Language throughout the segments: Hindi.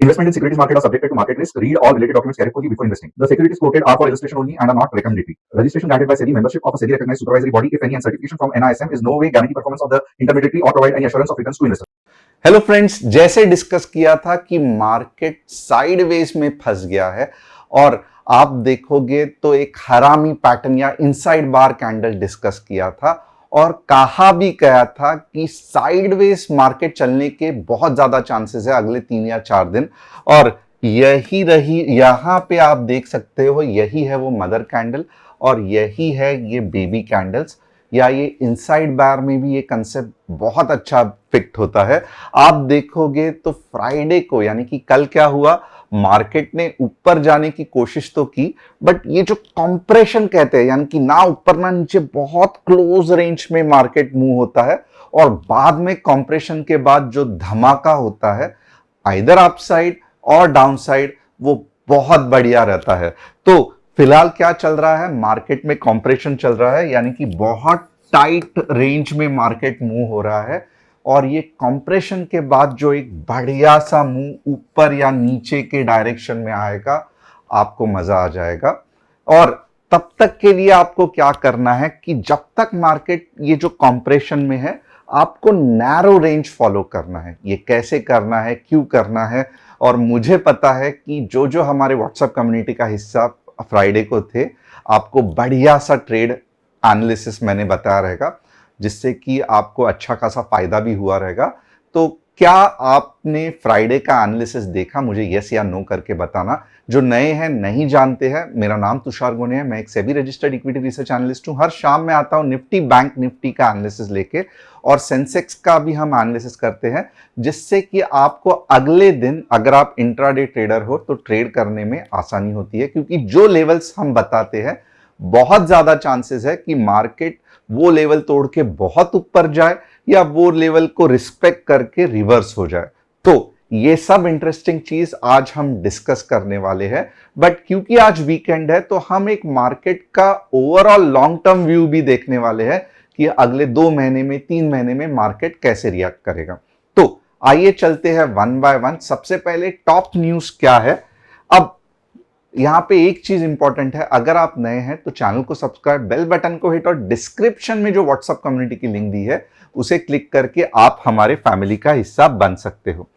Investment in securities market are subjected to market risk. Read all related documents carefully before investing. The securities quoted are for illustration only and are not recommendatory. Registration granted by SEBI. Membership of a SEBI recognized supervisory body, if any, and certification from NISM is no way guarantee performance of the intermediary or provide any assurance of returns to investors. Hello friends, जैसे डिस्कस किया था कि मार्केट साइडवेज में फंस गया है और आप देखोगे तो एक हरामी पैटर्न या इनसाइड बार कैंडल डिस्कस किया था और कहा भी गया था कि साइडवेज मार्केट चलने के बहुत ज्यादा चांसेस है अगले 3 या 4 दिन। और यही रही, यहां पे आप देख सकते हो, यही है वो मदर कैंडल और यही है ये बेबी कैंडल्स, या ये इनसाइड बार में भी ये कंसेप्ट बहुत अच्छा फिट होता है। आप देखोगे तो फ्राइडे को, यानी कि कल क्या हुआ, मार्केट ने ऊपर जाने की कोशिश तो की, बट ये जो कंप्रेशन कहते हैं, यानी कि ना ऊपर ना नीचे, बहुत क्लोज रेंज में मार्केट मूव होता है और बाद में कंप्रेशन के बाद जो धमाका होता है आइदर अपसाइड और डाउनसाइड, वो बहुत बढ़िया रहता है। तो फिलहाल क्या चल रहा है, मार्केट में कंप्रेशन चल रहा है, यानी कि बहुत टाइट रेंज में मार्केट मूव हो रहा है और ये कंप्रेशन के बाद जो एक बढ़िया सा मूव ऊपर या नीचे के डायरेक्शन में आएगा, आपको मजा आ जाएगा। और तब तक के लिए आपको क्या करना है कि जब तक मार्केट ये जो कंप्रेशन में है, आपको नैरो रेंज फॉलो करना है। ये कैसे करना है, क्यों करना है, और मुझे पता है कि जो जो हमारे व्हाट्सएप कम्युनिटी का हिस्सा फ्राइडे को थे, आपको बढ़िया सा ट्रेड एनालिसिस मैंने बताया रहेगा, जिससे कि आपको अच्छा खासा फायदा भी हुआ रहेगा। तो क्या आपने फ्राइडे का एनालिसिस देखा, मुझे यस या नो करके बताना। जो नए हैं, नहीं जानते हैं, मेरा नाम तुषार गोने है, मैं एक SEBI registered equity research analyst हूं। हर शाम में आता हूं निफ्टी बैंक निफ्टी का एनालिसिस लेके, और सेंसेक्स का भी हम एनालिसिस करते हैं, जिससे कि आपको अगले दिन, अगर आप इंट्राडे ट्रेडर हो, तो ट्रेड करने में आसानी होती है, क्योंकि जो लेवल्स हम बताते हैं, बहुत ज्यादा चांसेस है कि मार्केट वो लेवल तोड़ के बहुत ऊपर जाए या वो लेवल को रिस्पेक्ट करके रिवर्स हो जाए। तो ये सब इंटरेस्टिंग चीज आज हम डिस्कस करने वाले हैं। बट क्योंकि आज वीकेंड है, तो हम एक मार्केट का ओवरऑल लॉन्ग टर्म व्यू भी देखने वाले हैं कि अगले 2 महीने में, 3 महीने में मार्केट कैसे रिएक्ट करेगा। तो आइए चलते हैं वन बाय वन। सबसे पहले टॉप न्यूज क्या है। अब यहां पे एक चीज इंपॉर्टेंट है, अगर आप नए हैं तो चैनल को सब्सक्राइब, बेल बटन को हिट, और डिस्क्रिप्शन में जो व्हाट्सएप कम्युनिटी की लिंक दी है उसे क्लिक करके आप हमारे फैमिली का हिस्सा बन सकते हो।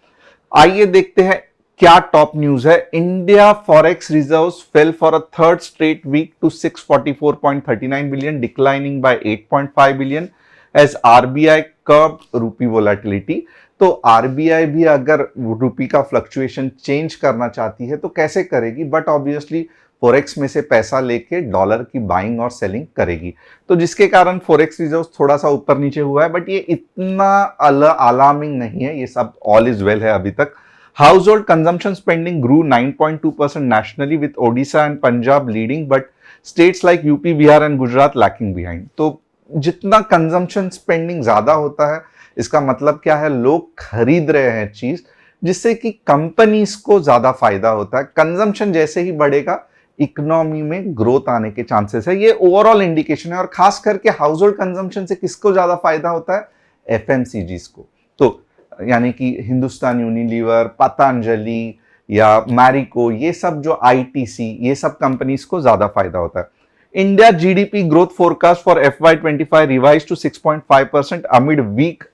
आइए देखते हैं क्या टॉप न्यूज है। India forex reserves fell for a third straight week to 644.39 billion, declining by 8.5 billion as RBI curbed rupee volatility. तो आरबीआई भी अगर रूपी का फ्लक्चुएशन चेंज करना चाहती है तो कैसे करेगी, बट ऑब्वियसली फोरेक्स में से पैसा लेके डॉलर की बाइंग और सेलिंग करेगी, तो जिसके कारण फोरेक्स रिजर्व थोड़ा सा ऊपर नीचे हुआ है, बट ये इतना अलार्मिंग नहीं है, ये सब ऑल इज वेल है अभी तक। Household consumption spending grew 9.2% nationally, with Odisha and Punjab leading, but states like UP, Bihar and Gujarat lacking behind. तो जितना कंजम्पशन स्पेंडिंग ज्यादा होता है, इसका मतलब क्या है, लोग खरीद रहे हैं चीज, जिससे कि कंपनीज को ज्यादा फायदा होता है। कंजम्पशन जैसे ही बढ़ेगा, इकोनॉमी में ग्रोथ आने के चांसेस है, ये ओवरऑल इंडिकेशन है। और खास करके हाउस होल्ड कंजम्पशन से किसको ज्यादा फायदा होता है, एफएमसीजीज को। तो यानी कि हिंदुस्तान यूनिलीवर, पतंजलि या मैरिको, ये सब जो आईटीसी, ये सब कंपनीज को ज्यादा फायदा होता है। India GDP growth forecast for FY25 revise to 6.5% amid weak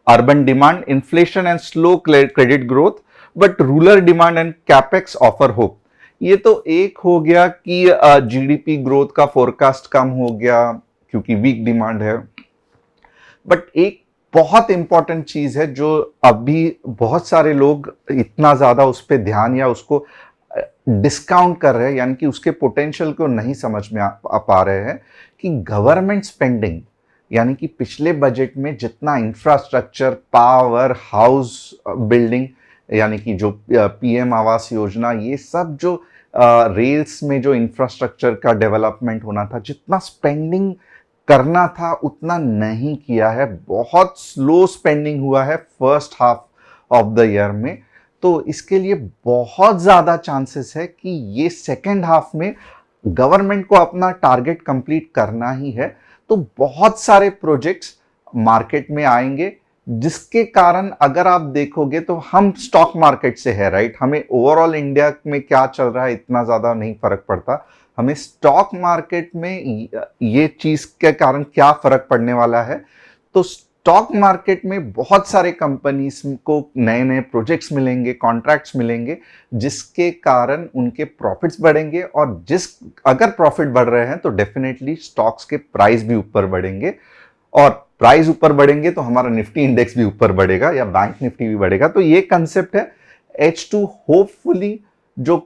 urban demand, inflation and slow credit growth, but rural demand and capex offer hope। ये तो एक हो गया कि जीडीपी ग्रोथ का फोरकास्ट कम हो गया क्योंकि वीक डिमांड है, बट एक बहुत इंपॉर्टेंट चीज है जो अभी बहुत सारे लोग इतना ज्यादा उस पर ध्यान या उसको डिस्काउंट कर रहे हैं, यानी कि उसके पोटेंशियल को नहीं समझ में आ पा रहे हैं, कि गवर्नमेंट स्पेंडिंग, यानी कि पिछले बजट में जितना इंफ्रास्ट्रक्चर, पावर, हाउस बिल्डिंग, यानी कि जो पीएम आवास योजना, ये सब जो रेल्स में जो इंफ्रास्ट्रक्चर का डेवलपमेंट होना था, जितना स्पेंडिंग करना था उतना नहीं किया है। बहुत स्लो स्पेंडिंग हुआ है first half of the year में। तो इसके लिए बहुत ज्यादा चांसेस है कि ये सेकेंड हाफ में गवर्नमेंट को अपना टारगेट कंप्लीट करना ही है। तो बहुत सारे प्रोजेक्ट्स मार्केट में आएंगे जिसके कारण अगर आप देखोगे तो हम स्टॉक मार्केट से है, राइट, हमें ओवरऑल इंडिया में क्या चल रहा है इतना ज्यादा नहीं फर्क पड़ता, हमें स्टॉक मार्केट में ये चीज के कारण क्या फर्क पड़ने वाला है। तो स्टॉक मार्केट में बहुत सारे कंपनीज को नए नए प्रोजेक्ट्स मिलेंगे, कॉन्ट्रैक्ट्स मिलेंगे, जिसके कारण उनके प्रॉफिट्स बढ़ेंगे, और अगर प्रॉफिट बढ़ रहे हैं तो डेफिनेटली स्टॉक्स के प्राइस भी ऊपर बढ़ेंगे, और प्राइस ऊपर बढ़ेंगे तो हमारा निफ्टी इंडेक्स भी ऊपर बढ़ेगा या बैंक निफ्टी भी बढ़ेगा। तो ये कंसेप्ट है H2 होपफुली जो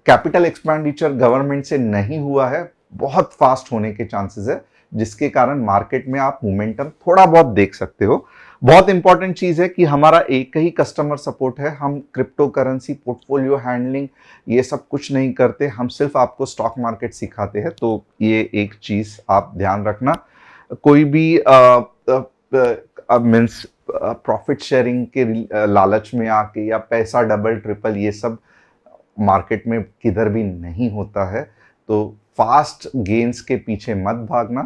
कैपिटल एक्सपेंडिचर गवर्नमेंट से नहीं हुआ है बहुत फास्ट होने के चांसेस है, जिसके कारण मार्केट में आप मोमेंटम थोड़ा बहुत देख सकते हो। बहुत इंपॉर्टेंट चीज है कि हमारा एक ही कस्टमर सपोर्ट है, हम क्रिप्टो करेंसी पोर्टफोलियो हैंडलिंग ये सब कुछ नहीं करते, हम सिर्फ आपको स्टॉक मार्केट सिखाते हैं। तो ये एक चीज आप ध्यान रखना, कोई भी मीन्स प्रॉफिट शेयरिंग के लालच में आके या पैसा डबल ट्रिपल ये सब मार्केट में किधर भी नहीं होता है। तो फास्ट गेन्स के पीछे मत भागना,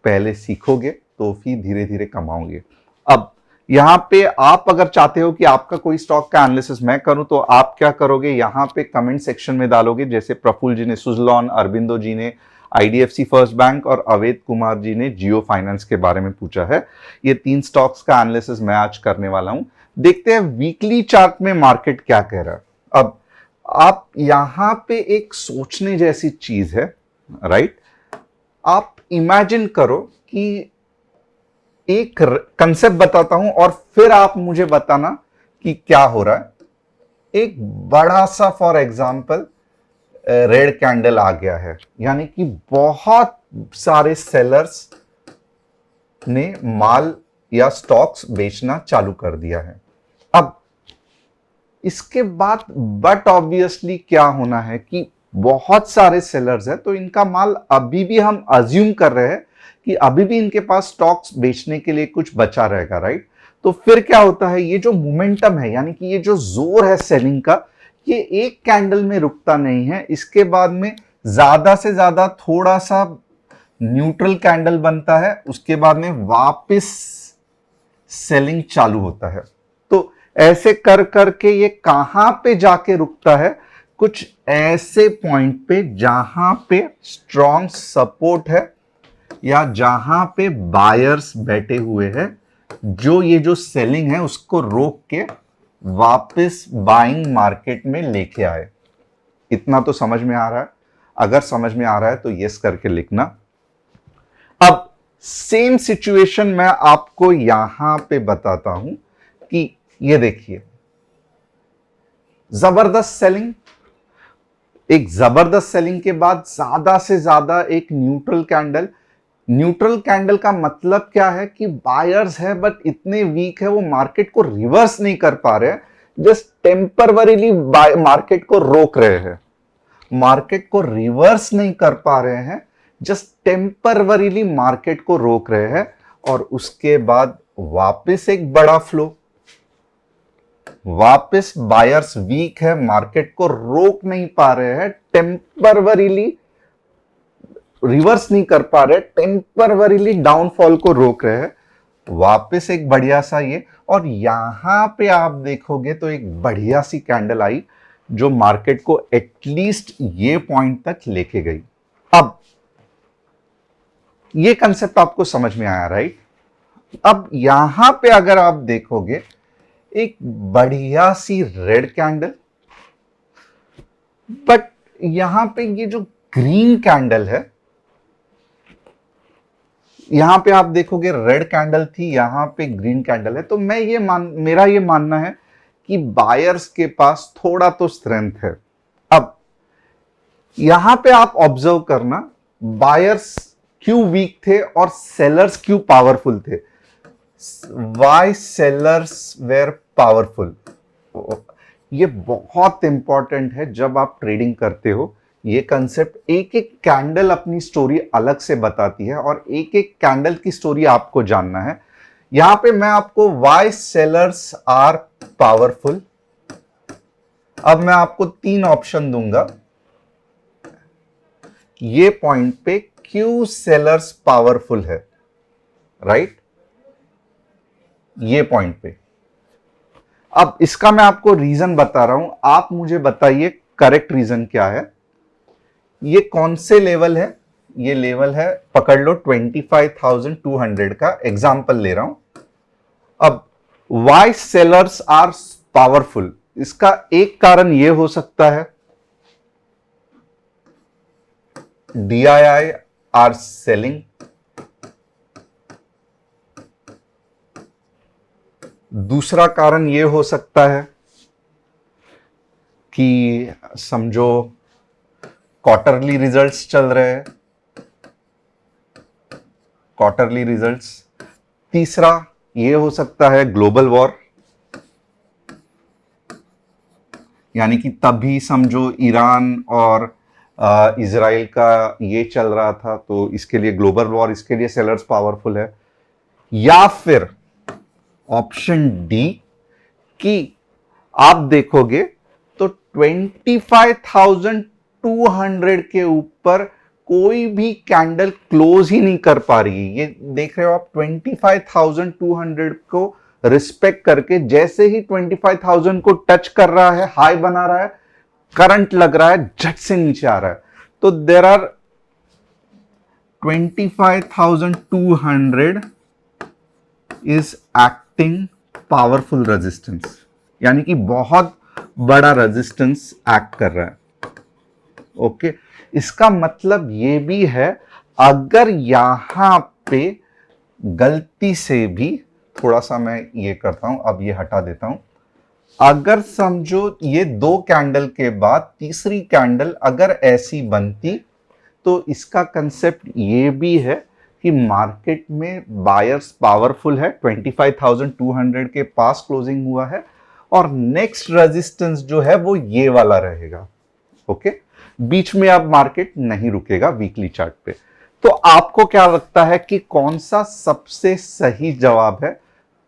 पहले सीखोगे तो फिर धीरे धीरे कमाओगे। अब यहाँ पे आप अगर चाहते हो कि आपका कोई स्टॉक का एनालिसिस मैं करूं तो आप क्या करोगे, यहाँ पे कमेंट सेक्शन में डालोगे, जैसे प्रफुल्ल जी ने सुजलॉन, अरबिंदो जी ने आईडीएफसी फर्स्ट बैंक और अवैध कुमार जी ने जियो फाइनेंस के बारे में पूछा है। ये 3 स्टॉक्स का एनालिसिस मैं आज करने वाला हूं। देखते हैं वीकली चार्ट में मार्केट क्या कह रहा है। अब आप यहां पे एक सोचने जैसी चीज है, राइट, आप इमेजिन करो कि एक कंसेप्ट बताता हूं और फिर आप मुझे बताना कि क्या हो रहा है। एक बड़ा सा फॉर एग्जांपल रेड कैंडल आ गया है, यानी कि बहुत सारे सेलर्स ने माल या स्टॉक्स बेचना चालू कर दिया है। अब इसके बाद बट ऑब्वियसली क्या होना है कि बहुत सारे सेलर्स हैं, तो इनका माल अभी भी हम अज्यूम कर रहे हैं कि अभी भी इनके पास स्टॉक्स बेचने के लिए कुछ बचा रहेगा, राइट। तो फिर क्या होता है, ये जो मोमेंटम है यानी कि ये जो जोर है सेलिंग का, ये एक कैंडल में रुकता नहीं है, इसके बाद में ज्यादा से ज्यादा थोड़ा सा न्यूट्रल कैंडल बनता है, उसके बाद में वापस सेलिंग चालू होता है। तो ऐसे कर करके ये कहां पे जाके रुकता है, कुछ ऐसे पॉइंट पे जहां पे स्ट्रॉन्ग सपोर्ट है या जहां पे बायर्स बैठे हुए हैं, जो ये जो सेलिंग है उसको रोक के वापस बाइंग मार्केट में लेके आए। इतना तो समझ में आ रहा है? अगर समझ में आ रहा है तो यस करके लिखना। अब सेम सिचुएशन मैं आपको यहां पे बताता हूं कि ये देखिए, जबरदस्त सेलिंग, एक जबरदस्त सेलिंग के बाद ज्यादा से ज्यादा एक न्यूट्रल कैंडल। न्यूट्रल कैंडल का मतलब क्या है कि बायर्स है बट इतने वीक है वो मार्केट को रिवर्स नहीं कर पा रहे हैं, जस्ट टेम्परवरीली मार्केट को रोक रहे हैं, मार्केट को रिवर्स नहीं कर पा रहे हैं, जस्ट टेम्परवरीली मार्केट को रोक रहे हैं। और उसके बाद वापस एक बड़ा फ्लो, वापस बायर्स वीक है, मार्केट को रोक नहीं पा रहे हैं, टेम्परवरीली रिवर्स नहीं कर पा रहे, टेम्परवरीली डाउनफॉल को रोक रहे हैं, वापस एक बढ़िया सा ये, और यहां पे आप देखोगे तो एक बढ़िया सी कैंडल आई जो मार्केट को एटलीस्ट ये पॉइंट तक लेके गई। अब ये कंसेप्ट आपको समझ में आया, राइट। अब यहां पे अगर आप देखोगे एक बढ़िया सी रेड कैंडल, बट यहां पे ये जो ग्रीन कैंडल है, यहां पे आप देखोगे रेड कैंडल थी, यहां पे ग्रीन कैंडल है। तो मेरा ये मानना है कि बायर्स के पास थोड़ा तो स्ट्रेंथ है। अब यहां पे आप ऑब्जर्व करना, बायर्स क्यों वीक थे और सेलर्स क्यों पावरफुल थे। वाई सेलर्स वेर पावरफुल, ये बहुत इंपॉर्टेंट है जब आप ट्रेडिंग करते हो। ये कंसेप्ट, एक एक कैंडल अपनी स्टोरी अलग से बताती है और एक एक कैंडल की स्टोरी आपको जानना है। यहां पे मैं आपको वाई सेलर्स आर पावरफुल, अब मैं आपको 3 ऑप्शन दूंगा, ये पॉइंट पे क्यों सेलर्स पावरफुल है, राइट। ये पॉइंट पे। अब इसका मैं आपको रीजन बता रहा हूं, आप मुझे बताइए करेक्ट रीजन क्या है। ये कौन से लेवल है? ये लेवल है, पकड़ लो 25,200 का एग्जाम्पल ले रहा हूं। अब वाई सेलर्स आर पावरफुल, इसका एक कारण यह हो सकता है DII आर सेलिंग, दूसरा कारण यह हो सकता है कि समझो क्वार्टरली रिजल्ट्स चल रहे हैं, क्वार्टरली रिजल्ट्स। तीसरा यह हो सकता है ग्लोबल वॉर, यानी कि तभी समझो ईरान और इजराइल का ये चल रहा था, तो इसके लिए ग्लोबल वॉर, इसके लिए सेलर्स पावरफुल है। या फिर ऑप्शन डी कि आप देखोगे तो 25,200 के ऊपर कोई भी कैंडल क्लोज ही नहीं कर पा रही है। ये देख रहे हो आप, 25,200 को रिस्पेक्ट करके जैसे ही 25,000 को टच कर रहा है, हाई बना रहा है, करंट लग रहा है, झट से नीचे आ रहा है। तो there are 25,200 is acting powerful resistance, यानी कि बहुत बड़ा रेजिस्टेंस एक्ट कर रहा है। ओके, इसका मतलब ये भी है, अगर यहां पे गलती से भी, थोड़ा सा मैं ये करता हूं, अब ये हटा देता हूं, अगर समझो ये दो कैंडल के बाद तीसरी कैंडल अगर ऐसी बनती, तो इसका कंसेप्ट ये भी है कि मार्केट में बायर्स पावरफुल है, 25,200 के पास क्लोजिंग हुआ है, और नेक्स्ट रेजिस्टेंस जो है वो ये वाला रहेगा। ओके, बीच में अब मार्केट नहीं रुकेगा वीकली चार्ट पे। तो आपको क्या लगता है कि कौन सा सबसे सही जवाब है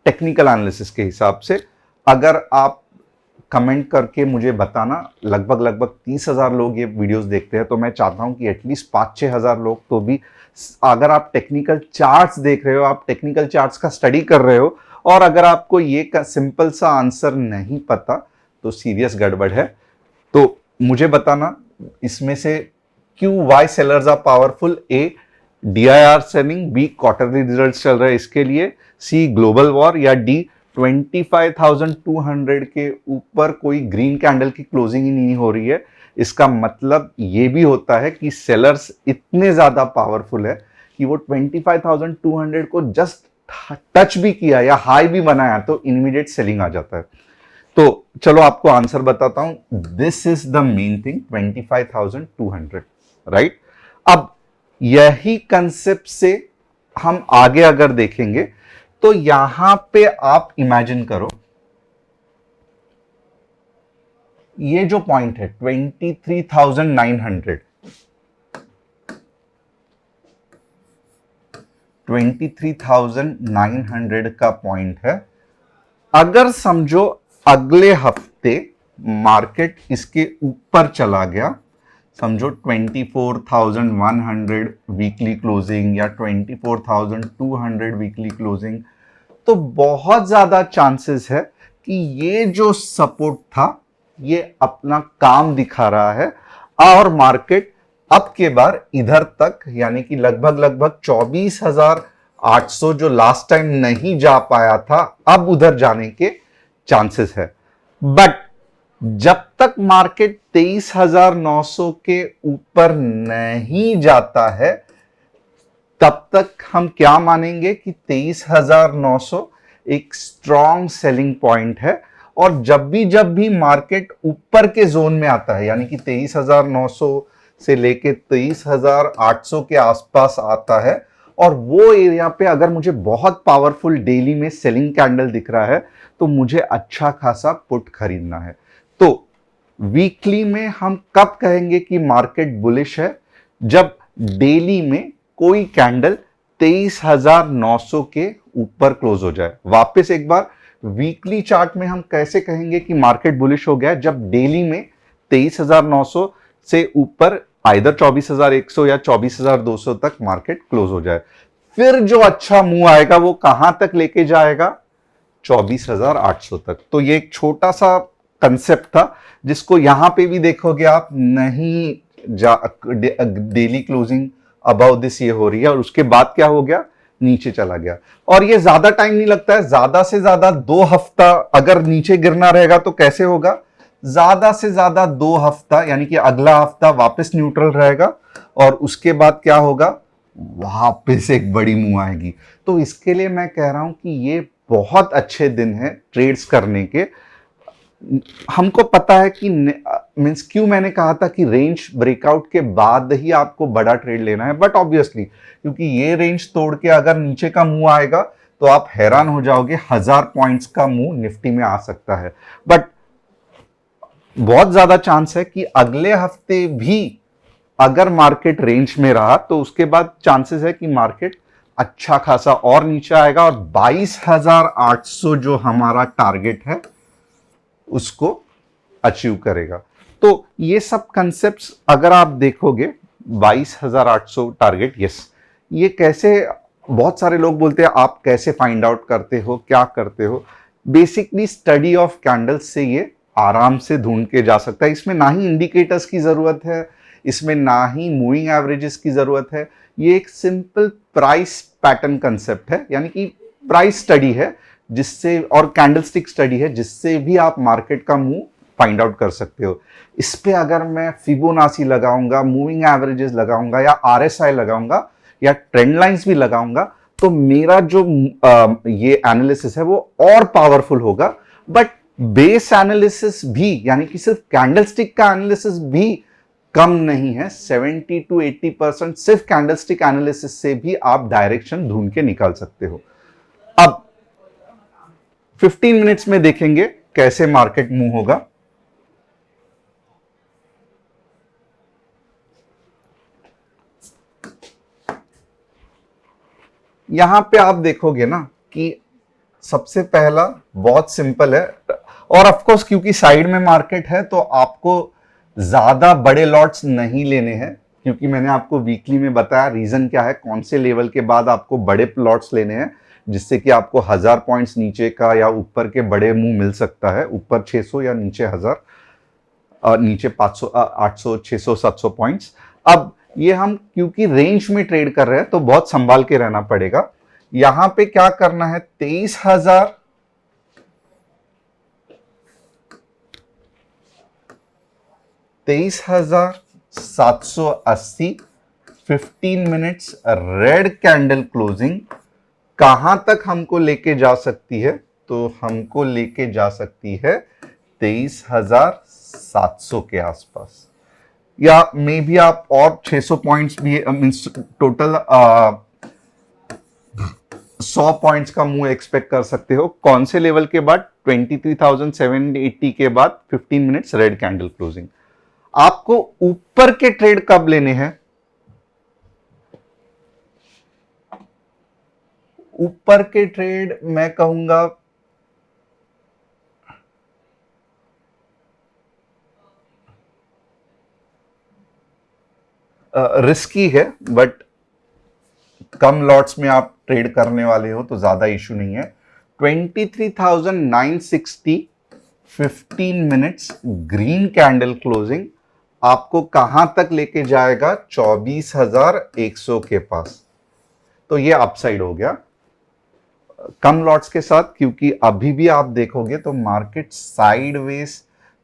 टेक्निकल एनालिसिस के हिसाब से? अगर आप कमेंट करके मुझे बताना, लगभग 30,000 लोग ये वीडियोस देखते हैं, तो मैं चाहता हूं कि एटलीस्ट 5-6 हजार लोग तो भी, अगर आप टेक्निकल चार्ट्स देख रहे हो, आप टेक्निकल चार्ट्स का स्टडी कर रहे हो, और अगर आपको ये सिंपल सा आंसर नहीं पता, तो सीरियस गड़बड़ है। तो मुझे बताना इसमें से क्यों why sellers are powerful. A DIR selling, B quarterly results चल रहे हैं इसके लिए, सी ग्लोबल वॉर, या डी 25,200 के ऊपर कोई ग्रीन कैंडल की क्लोजिंग ही नहीं हो रही है। इसका मतलब ये भी होता है कि सेलर्स इतने ज्यादा पावरफुल है कि वो 25,200 को जस्ट टच भी किया या हाई भी बनाया तो इमीडिएट सेलिंग आ जाता है। तो चलो आपको आंसर बताता हूं, this is the main thing, 25,200, right. अब यही कंसेप्ट से हम आगे अगर देखेंगे, तो यहां पे आप इमेजिन करो, ये जो पॉइंट है 23,900, 23,900 का पॉइंट है। अगर समझो अगले हफ्ते मार्केट इसके ऊपर चला गया, समझो 24,100 वीकली क्लोजिंग या 24,200 वीकली क्लोजिंग, तो बहुत ज्यादा चांसेस है कि ये जो सपोर्ट था ये अपना काम दिखा रहा है, और मार्केट अब के बार इधर तक, यानी कि लगभग 24,800 जो लास्ट टाइम नहीं जा पाया था, अब उधर जाने के चांसेस है। बट जब तक मार्केट 23,900 के ऊपर नहीं जाता है, तब तक हम क्या मानेंगे कि 23,900 एक स्ट्रॉन्ग सेलिंग पॉइंट है। और जब भी मार्केट ऊपर के जोन में आता है, यानी कि 23,900 से लेके 23,800 के आसपास आता है, और वो एरिया पे अगर मुझे बहुत पावरफुल डेली में सेलिंग कैंडल दिख रहा है, तो मुझे अच्छा खासा पुट खरीदना है। तो वीकली में हम कब कहेंगे कि मार्केट बुलिश है? जब डेली में कोई कैंडल 23,900 के ऊपर क्लोज हो जाए। वापस एक बार, वीकली चार्ट में हम कैसे कहेंगे कि मार्केट बुलिश हो गया? जब डेली में 23,900 से ऊपर आइदर 24,100 या 24,200 तक मार्केट क्लोज हो जाए। फिर जो अच्छा मूव आएगा वो कहां तक लेके जाएगा? 24,800 तक। तो ये एक छोटा सा कंसेप्ट था जिसको यहां पे भी देखोगे आप, नहीं डेली क्लोजिंग अबाउ दिस ये हो रही है और उसके बाद क्या हो गया, नीचे चला गया। और ये ज्यादा टाइम नहीं लगता है, ज्यादा से ज्यादा 2 हफ्ता अगर नीचे गिरना रहेगा तो कैसे होगा, ज्यादा से ज्यादा 2 हफ्ता, यानी कि अगला हफ्ता वापस न्यूट्रल रहेगा और उसके बाद क्या होगा, वापस एक बड़ी मूव आएगी। तो इसके लिए मैं कह रहा हूं कि ये बहुत अच्छे दिन है ट्रेड्स करने के। हमको पता है कि मींस क्यों मैंने कहा था कि रेंज ब्रेकआउट के बाद ही आपको बड़ा ट्रेड लेना है, बट ऑब्वियसली क्योंकि ये रेंज तोड़ के अगर नीचे का मूव आएगा तो आप हैरान हो जाओगे, 1000 पॉइंट्स का मूव निफ्टी में आ सकता है। बट बहुत ज्यादा चांस है कि अगले हफ्ते भी अगर मार्केट रेंज में रहा तो उसके बाद चांसेस है कि मार्केट अच्छा खासा और नीचे आएगा और 22,800 जो हमारा टारगेट है उसको अचीव करेगा। तो ये सब कंसेप्ट्स अगर आप देखोगे, 22,800 टारगेट, यस, ये कैसे, बहुत सारे लोग बोलते हैं आप कैसे फाइंड आउट करते हो, क्या करते हो। बेसिकली स्टडी ऑफ कैंडल्स से ये आराम से ढूंढ के जा सकता है। इसमें ना ही इंडिकेटर्स की जरूरत है, इसमें ना ही मूविंग एवरेजेस की जरूरत है। ये एक सिंपल प्राइस पैटर्न कंसेप्ट है, यानी कि प्राइस स्टडी है जिससे, और कैंडलस्टिक स्टडी है जिससे भी आप मार्केट का मूव फाइंड आउट कर सकते हो। इस पे अगर मैं फिबोनाची लगाऊंगा, मूविंग एवरेजेस लगाऊंगा या आरएसआई लगाऊंगा या ट्रेंड लाइंस भी लगाऊंगा तो मेरा जो ये एनालिसिस है वो और पावरफुल होगा। बट बेस एनालिसिस भी, यानी कि सिर्फ कैंडलस्टिक का एनालिसिस भी कम नहीं है। 70 to 80% सिर्फ कैंडलस्टिक एनालिसिस से भी आप डायरेक्शन ढूंढ के निकाल सकते हो। अब 15 मिनट्स में देखेंगे कैसे मार्केट मूव होगा। यहां पे आप देखोगे ना कि सबसे पहला बहुत सिंपल है, और ऑफ कोर्स क्योंकि साइड में मार्केट है तो आपको ज्यादा बड़े लॉट्स नहीं लेने हैं, क्योंकि मैंने आपको वीकली में बताया रीजन क्या है, कौन से लेवल के बाद आपको बड़े लॉट्स लेने हैं जिससे कि आपको 1000 पॉइंट्स नीचे का या ऊपर के बड़े मूव मिल सकता है, ऊपर 600 या नीचे 1000, नीचे 500 800 600 700 पॉइंट्स। अब ये हम क्योंकि रेंज में ट्रेड कर रहे हैं तो बहुत संभाल के रहना पड़ेगा। यहां पे क्या करना है, 23,780 15 मिनट्स रेड कैंडल क्लोजिंग कहां तक हमको लेके जा सकती है, तो हमको लेके जा सकती है 23,700 के आसपास, या मे भी आप और 600 पॉइंट्स भी, मींस टोटल 100 पॉइंट्स का मूव एक्सपेक्ट कर सकते हो। कौन से लेवल के बाद, 23,780 के बाद 15 मिनट्स रेड कैंडल क्लोजिंग। आपको ऊपर के ट्रेड कब लेने हैं, ऊपर के ट्रेड मैं कहूंगा रिस्की है, बट कम लॉट्स में आप ट्रेड करने वाले हो तो ज्यादा इशू नहीं है। 23,960 15 मिनट्स ग्रीन कैंडल क्लोजिंग आपको कहां तक लेके जाएगा, 24,100 के पास। तो ये अपसाइड हो गया कम लॉट्स के साथ, क्योंकि अभी भी आप देखोगे तो मार्केट साइडवेज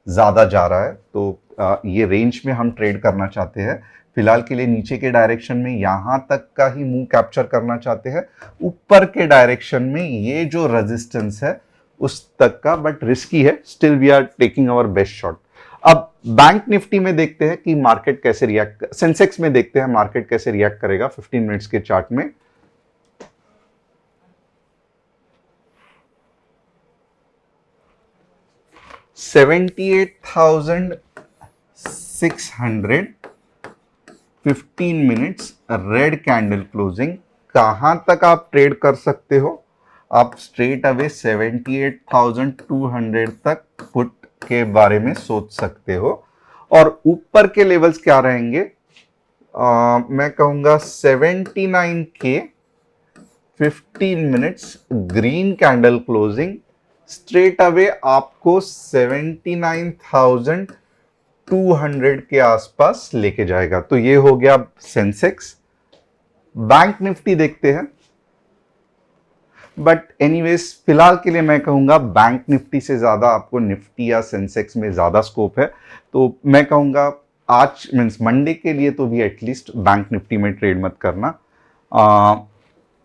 ज्यादा जा रहा है। तो ये रेंज में हम ट्रेड करना चाहते हैं, फिलहाल के लिए नीचे के डायरेक्शन में यहां तक का ही मूव कैप्चर करना चाहते हैं, ऊपर के डायरेक्शन में ये जो रेजिस्टेंस है उस तक का, बट रिस्की है, still we are taking our best shot. अब बैंक निफ्टी में देखते हैं कि मार्केट कैसे रिएक्ट, सेंसेक्स में देखते हैं मार्केट कैसे रिएक्ट करेगा 15 मिनट्स के चार्ट में। $78,600 15 मिनट्स रेड कैंडल क्लोजिंग कहां तक आप ट्रेड कर सकते हो, आप स्ट्रेट अवे 78,200 तक पुट के बारे में सोच सकते हो। और ऊपर के लेवल्स क्या रहेंगे, मैं कहूंगा 79K 15 minutes green candle closing straight away आपको 79,200 के आसपास लेके जाएगा। तो ये हो गया सेंसेक्स। बैंक निफ्टी देखते हैं, बट एनीवेज फिलहाल के लिए मैं कहूंगा बैंक निफ्टी से ज्यादा आपको निफ्टी या सेंसेक्स में ज्यादा स्कोप है। तो मैं कहूंगा आज मीन्स मंडे के लिए तो भी एटलीस्ट बैंक निफ्टी में ट्रेड मत करना।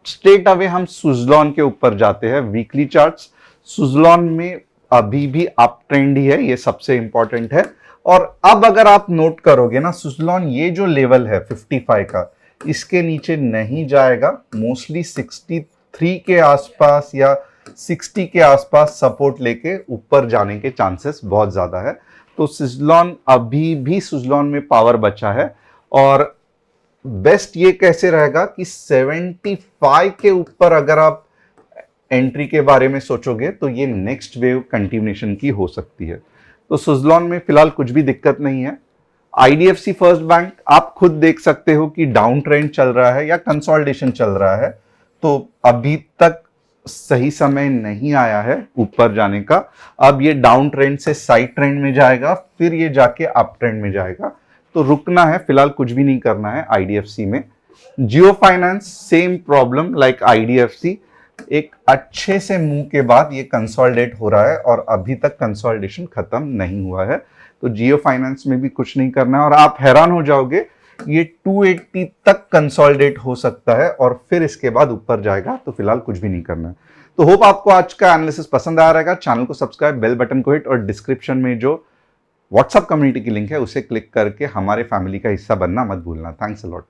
स्ट्रेट अवे हम सुजलॉन के ऊपर जाते हैं। वीकली चार्ट्स, सुजलॉन में अभी भी अप ट्रेंड ही है, ये सबसे इंपॉर्टेंट है। और अब अगर आप नोट करोगे ना, सुजलॉन ये जो लेवल है 55 का, इसके नीचे नहीं जाएगा। मोस्टली 63 के आसपास या 60 के आसपास सपोर्ट लेके ऊपर जाने के चांसेस बहुत ज्यादा है। तो सुजलॉन अभी भी सुजलॉन में पावर बचा है। और बेस्ट ये कैसे रहेगा कि 75 के ऊपर अगर आप एंट्री के बारे में सोचोगे तो ये नेक्स्ट वेव कंटिन्यूएशन की हो सकती है। तो सुजलॉन में फिलहाल कुछ भी दिक्कत नहीं है। आईडीएफसी फर्स्ट बैंक आप खुद देख सकते हो कि डाउन ट्रेंड चल रहा है या कंसोलिडेशन चल रहा है। तो अभी तक सही समय नहीं आया है ऊपर जाने का। अब ये डाउन ट्रेंड से साइड ट्रेंड में जाएगा, फिर ये जाके अप ट्रेंड में जाएगा। तो रुकना है, फिलहाल कुछ भी नहीं करना है आईडीएफसी में। Jio finance same problem like IDFC, एक अच्छे से मूव के बाद ये कंसोलिडेट हो रहा है और अभी तक कंसोलिडेशन खत्म नहीं हुआ है। तो जियो फाइनेंस में भी कुछ नहीं करना है। और आप हैरान हो जाओगे, ये 280 तक कंसोलिडेट हो सकता है और फिर इसके बाद ऊपर जाएगा। तो फिलहाल कुछ भी नहीं करना है। तो होप आपको आज का एनालिसिस पसंद आया रहेगा। चैनल को सब्सक्राइब, बेल बटन को हिट और डिस्क्रिप्शन में जो व्हाट्सएप कम्युनिटी की लिंक है उसे क्लिक करके हमारे फैमिली का हिस्सा बनना मत भूलना। Thanks a lot.